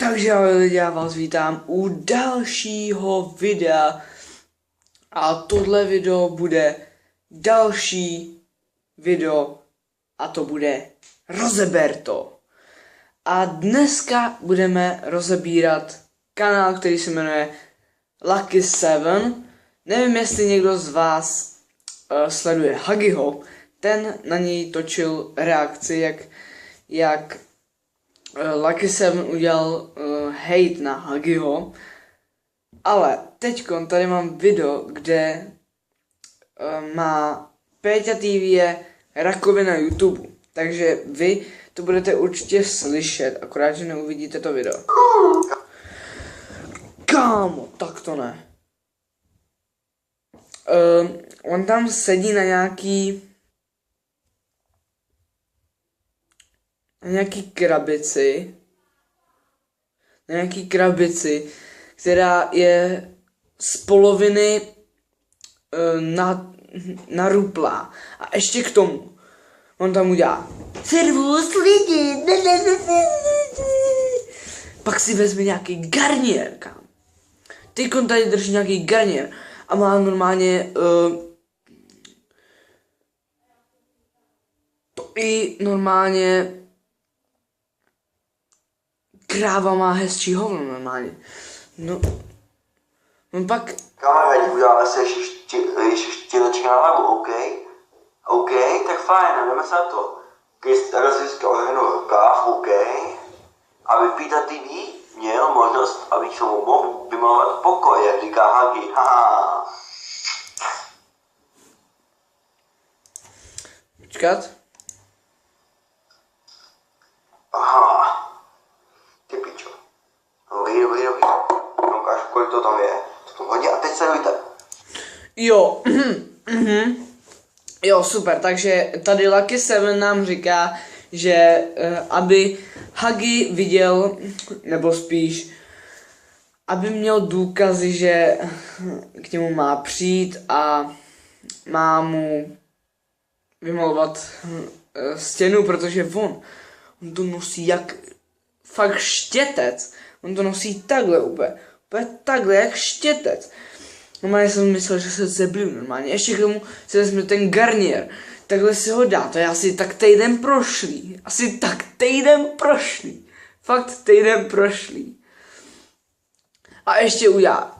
Takže ahoj lidi, já vás vítám u dalšího videa a tohle video bude další video a to bude Rozeber to. A dneska budeme rozebírat kanál, který se jmenuje Lucky 7. Nevím, jestli někdo z vás sleduje Huggyho, ten na něj točil reakci, jak Lucky 7 udělal hate na Huggyho, ale teďkon tady mám video, kde má Péťa TV je rakovina YouTube, takže vy to budete určitě slyšet, akorát, že neuvidíte to video. Kámo, tak to ne. On tam sedí na nějaký krabici, která je z poloviny naruplá. A ještě k tomu on tam udělá servus lidi, pak si vezme nějaký garnier, kam. Teďkon tady drží nějaký garnier a má normálně to i normálně kráva má hezčí hovno normálně. No pak... Kamarádi, uděláme se štílečka na hlavu, OK? OK, tak fajn, jdeme se na to. Když rozvířka ohrnu rukáv, OK? Aby Péťa TV měl možnost, abych se mu mohl vymalovat pokoj, jak říká Huggy, haha. Počkat. Aha. Ty pičo. Dobrý. Ukážu, kolik to tam je. To tam hodně a teď sledujte. Jo. Jo, super, takže tady Lucky 7 nám říká, že aby Huggy viděl, nebo spíš, aby měl důkazy, že k němu má přijít a má mu vymalovat stěnu, protože on to nosí jak fakt štětec. On to nosí takhle úplně takhle jak štětec. Normálně jsem myslel, že se zeblil normálně. Ještě k tomu si vezme ten garnier. Takhle si ho dá. To je asi tak týden prošlý. Fakt týden prošlý. A ještě udělá.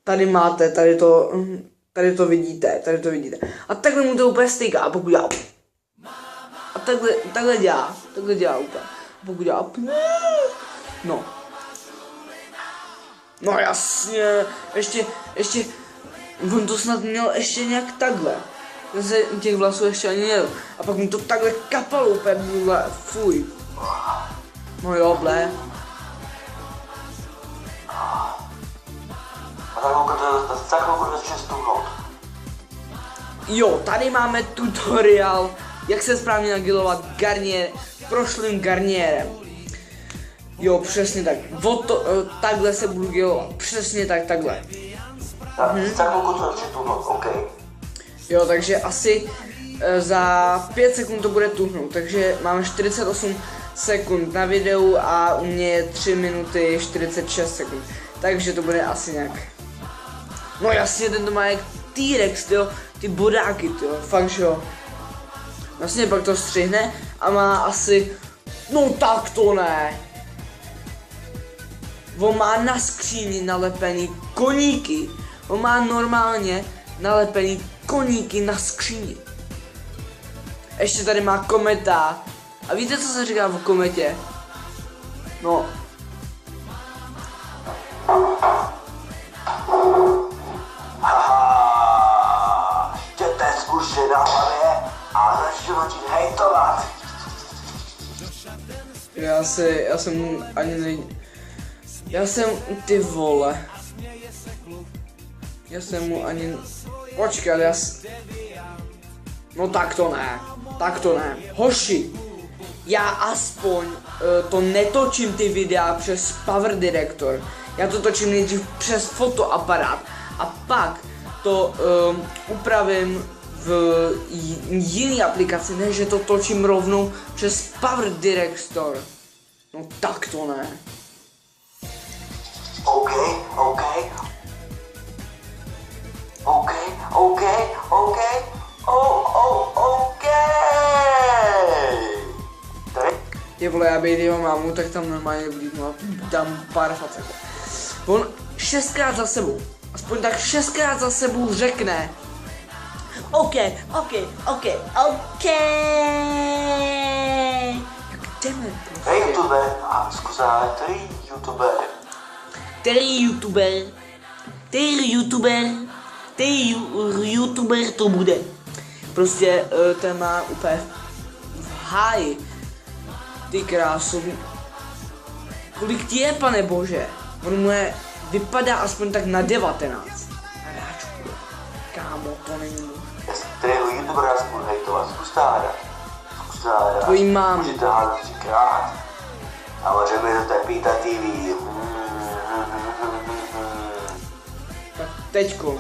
Tady máte, tady to vidíte. A takhle mu to úplně stýká. A pokud dělá. A takhle dělá úplně. A pokud dělá. No jasně, ještě, on to snad měl ještě nějak takhle. Ten se těch vlasů ještě ani nejedl. A pak mu to takhle kapalo úplně, fuj. No jo, ble. A za chvilku to začne stuhnout. Jo, tady máme tutoriál, jak se správně nagilovat garnier prošlým garnierem. Jo, přesně tak. Takhle se budu gilovat. Přesně takhle. Za chvilku to začne tuhnout, OK? Jo, takže asi za 5 sekund to bude tuhnout. Takže máme 48 sekund na videu a u mě je 3 minuty 46 sekund. Takže to bude asi nějak. No jasně, ten to má jak T-Rex, tyjo. Ty bodáky, tyjo. Fakt, že jo. Vlastně pak to střihne a má asi. No tak to ne. On má na skříni nalepený koníky. On má normálně nalepený koníky na skříni. Ještě tady má kometa. A víte, co se říká o kometě? No. Haha. Štětec už je na hlavě a začnu začít hejtovat. Já jsem ty vole. Já jsem mu ani. Počkat, no tak to ne. Hoši, já aspoň to netočím ty videa přes Power Director. Já to točím nejdřív přes fotoaparát a pak to upravím v jiný aplikaci, než že to točím rovnou přes Power Director. No tak to ne. OK, OK. OK, OK, OK. OK. Tady? Ty vole, já bejt jeho mámu, tak tam normálně vlídnu a dám pár facek. On 6krát za sebou, aspoň tak 6krát za sebou řekne OK, OK, OK, OK. Jak jdeme, prostě. Hej, youtuber, a scusate, který youtuber? Který youtuber to bude. Prostě ten má úplně v háji. Ty krásu. Kolik ti je, pane bože? On mu je, vypadá aspoň tak na 19. Hráčku. Kámo, to není možné. Kterého youtubera si budu hejtovat? Zkuste hádat. Tvojí mámu. Můžete hádat 3krát. Samozřejmě to je Pita TV. Tak teďko.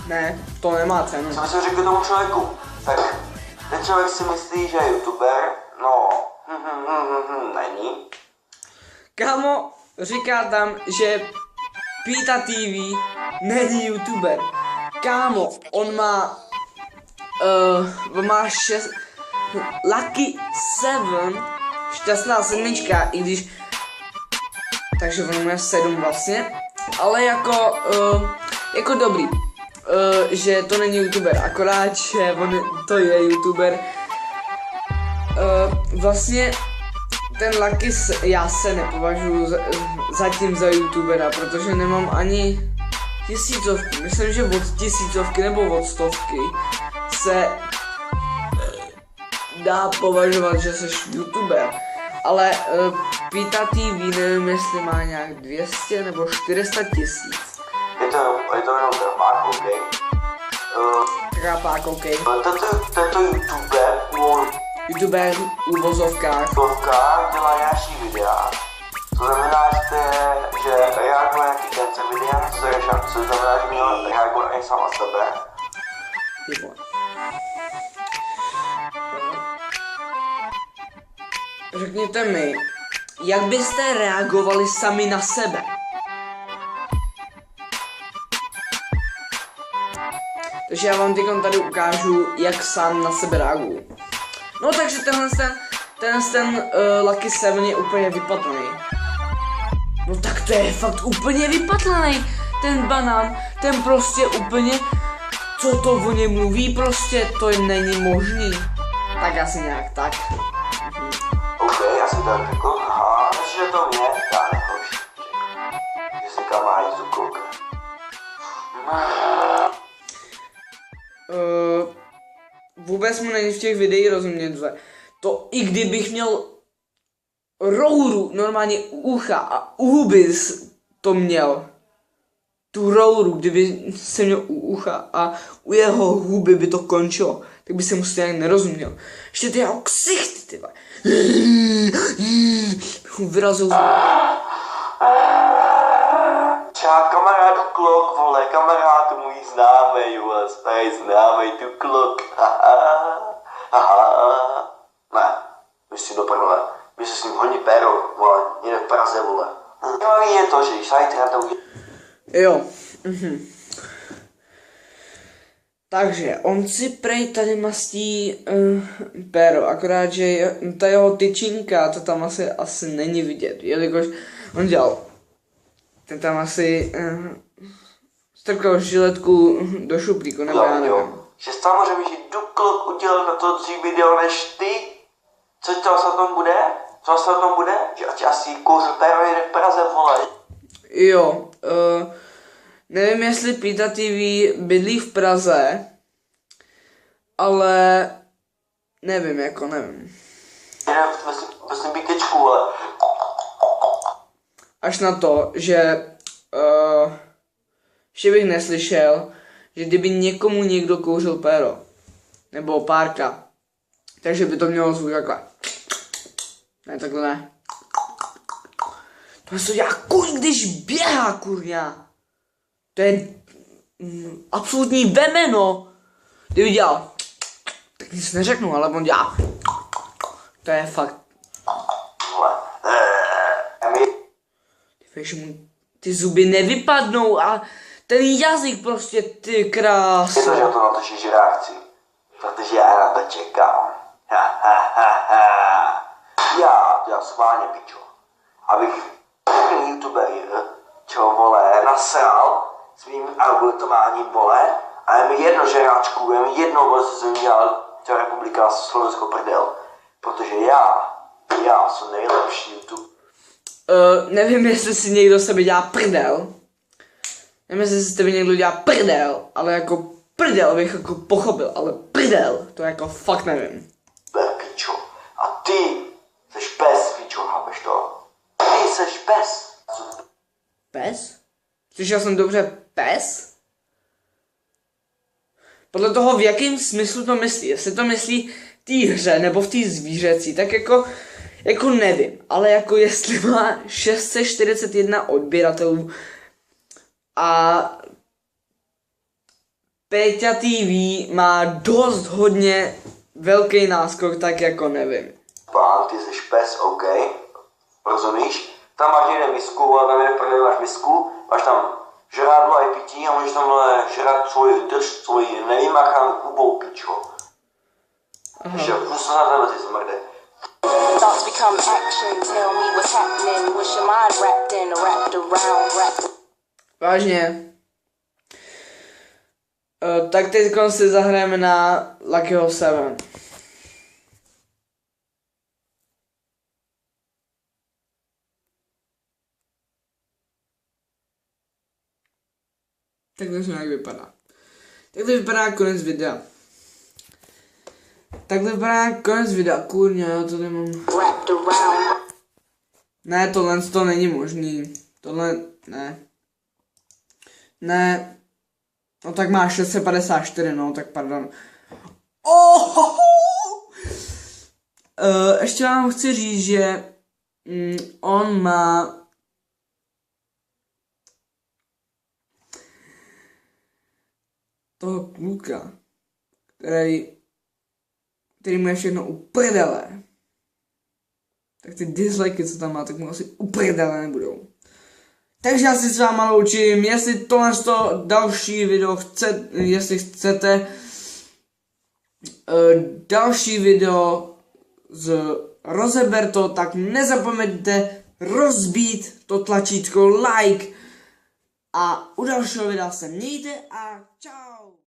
Ne, to nemá cenu. Co bychom řekli tomu člověku? Tak ten člověk si myslí, že je youtuber, no, není. Kámo, říká tam, že Pita TV není youtuber. Kámo, on má 6 Lucky 7, šťastná sedmička, i když, takže on má 7 vlastně, ale jako dobrý, že to není youtuber, akorát, že on to je youtuber. Vlastně ten Lucky, já se nepovažuji zatím za youtubera, protože nemám ani 1000, myslím, že od 1000 nebo od 100 se dá považovat, že jsi youtuber, ale Pita TV nevím, jestli má nějak 200 nebo 400 tisíc. Je to jenom trapák, OK. Trapák, OK. Tento YouTuber v uvozovkách. Dělá nějaký videa. To znamená, že reaguje na nějaký ten videa, co znamená, že měl reagovat i sám na sebe. Ty vole. Řekněte mi, jak byste reagovali sami na sebe? Takže já vám teď tady ukážu, jak sám na sebe reaguju. No takže ten Lucky 7 je úplně vypatlený. No tak to je fakt úplně vypatlený. Ten banán, ten prostě úplně, co to o něm mluví, prostě to není možný. Tak asi nějak tak. OK, já jsem tak řekl, aha, že to mě, já nechož. Že si kamarádi zukluk. Vůbec mu není v těch videích rozumět. To i kdybych měl rouru normálně u ucha a u huby to měl. Tu rouru, kdyby se měl u ucha a u jeho huby by to končilo, tak by se mu stejně nerozuměl. Ještě ty jeho ksichty, ty vole. Vyrazil Čau kamarádu kluk, vole, kamarád můj známej, vole, starý známej tu kluk, haha, ne, myslím do prdele, my se s ním hodně péro, vole, někde v Praze, vole. No je to, že když sajte na to udělat. Jo. Takže on si prej tady mastí péro, akorát, že ta jeho tyčinka, to tam asi není vidět, jelikož on dělal, ten tam asi strkal žiletku do šuplíku, nebo já nevím. Že samozřejmě, že Duklok udělal na to dřív video než ty, co se o tom bude? Co se o tom bude? Že asi kouřil péro jede v Praze, vole. Jo, nevím, jestli Pita TV bydlí v Praze, ale nevím, nevím. Vlastně bíkečku, vole. Až na to, že ještě bych neslyšel, že kdyby někomu někdo kouřil péro, nebo párka, takže by to mělo zvuk takhle. Ne, takhle ne. To se dělá když běhá, kurňa. To je absolutní vemeno. Kdyby dělal, tak nic neřeknu, ale on dělá. To je fakt. Vole. Víš, mu ty zuby nevypadnou a ten jazyk prostě, ty kráso. Protože to natočíš reakci. Protože já na to čekám. Já schválně, pičo. Abych ten youtuber, čo vole, nasral svým argumentováním, vole, a je mi jedno žeráčku, je mi jedno, vole, co jsem dělal, co republika Slovensko prdel. Protože já jsem nejlepší YouTube. Nevím, jestli si někdo sebe dělá prdel. Nevím, jestli si tebe někdo dělá prdel, ale jako prdel bych jako pochopil, ale prdel, to jako fakt nevím. Pičo. A ty seš pes, pičo, chápeš to? Ty seš pes. Pes? Slyšel jsem dobře pes? Podle toho, v jakém smyslu to myslí. Jestli to myslí v té hře nebo v té zvířecí, tak jako nevím. Ale jako jestli má 641 odběratelů a Péťa TV má dost hodně velký náskok, tak jako nevím. Pán, ty jsi pes, OK? Rozumíš? Tam máš někde misku, a tam je prdel, máš misku, máš tam žrádlo a pití a můžeš tam žrát svůj nevymachám kubou, pičo. Ještě pusu na tebe, ty smrde. Thoughts become action, tell me what's happening. What's your mind wrapped in, wrapped around, wrapped. Vážně. Tak teď si zahrajeme na Luckyho 7. Takhle to nějak vypadá. Takhle vypadá konec videa. Takhle vypadá konec videa. Kurňa, já to nemám. Wrapped around. Ne, tohle to není možný. Tohle, ne. Ne. No tak má 654, no, tak pardon. Ještě vám chci říct, že on má toho kluka, který mu je všechno uprdele. Tak ty dislikey, co tam má, tak mu asi uprdele nebudou. Takže já si s váma loučím, jestli tohle další video jestli chcete další video z Rozeberto, tak nezapomeňte rozbít to tlačítko like a u dalšího videa se mějte a čau.